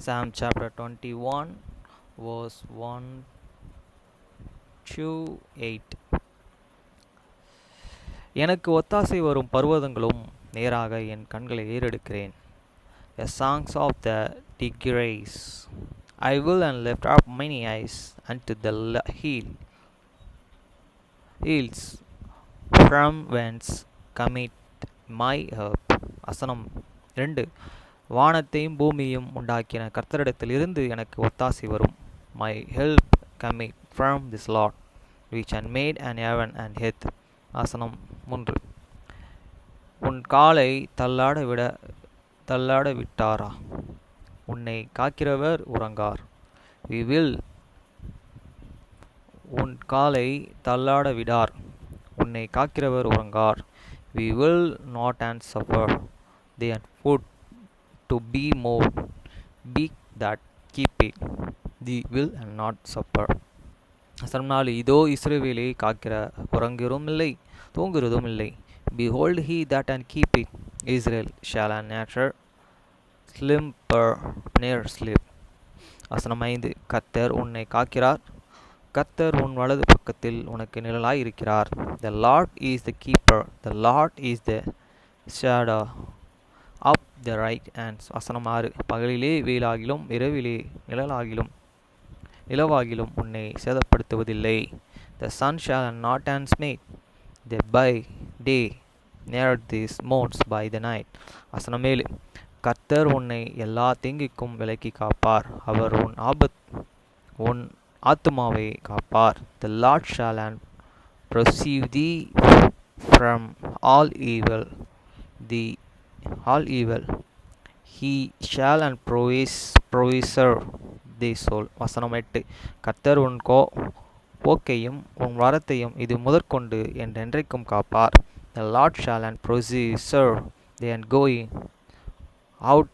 Psalm chapter 21, verse 1 to 8. எனக்கு ஒத்தாசை வரும் பர்வதங்களும் நேராக என் கண்களை ஏறெடுக்கிறேன். A songs of the Tigris. I will and lift up mine eyes unto the hills, from whence cometh my help. வசனம் 2. வானத்தையும் பூமியையும் உண்டாக்கின கர்த்தரிடத்திலிருந்து எனக்கு ஒத்தாசை வரும். My help cometh from this Lord, which had made an heaven and earth. வசனம் 3. உன் காலை தள்ளாட விட்டாரா? உன்னை காக்கிறவர் உறங்கார். We will. உன் காலை தள்ளாட விடார். உன்னை காக்கிறவர் உறங்கார். We will not and suffer their foot to be moved. Be that keep it. They will and not suffer. வசனம் 4. இதோ இஸ்ரவேலை காக்கிற உறங்குகிறதும் இல்லை, தூங்குகிறதும் இல்லை. Behold, he that and keep it, Israel shall and never slumber near sleep. வசனம் 5. கர்த்தர் உன்னை காக்கிறார். கர்த்தர் உன் வலது பக்கத்தில் உனக்கு நிழலாய் இருக்கிறார். The Lord is the keeper. The Lord is the shadow of the right hand. வசனம் 6. பகலிலே வெயிலாகிலும் இரவிலே நிலவாகிலும் உன்னை சேதப்படுத்துவதில்லை. The sun shall not and smite thee by day, near these moons by the night. வசனம் 7. கர்த்தர் உன்னை எல்லா தீங்கிற்கும் விலக்கி காப்பார். அவர் உன் ஆத்துமாவை காப்பார். The Lord shall and preserve thee from all evil. He shall and preserve thy soul. வசனம் 8. கர்த்தர் உன் போக்கையும் உன் வரத்தையும் இது முதற்கொண்டு என்றென்றைக்கும் காப்பார். The Lord shall and preserve thee and going out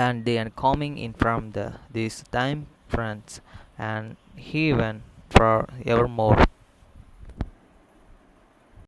and they and coming in from this time friends and even for evermore.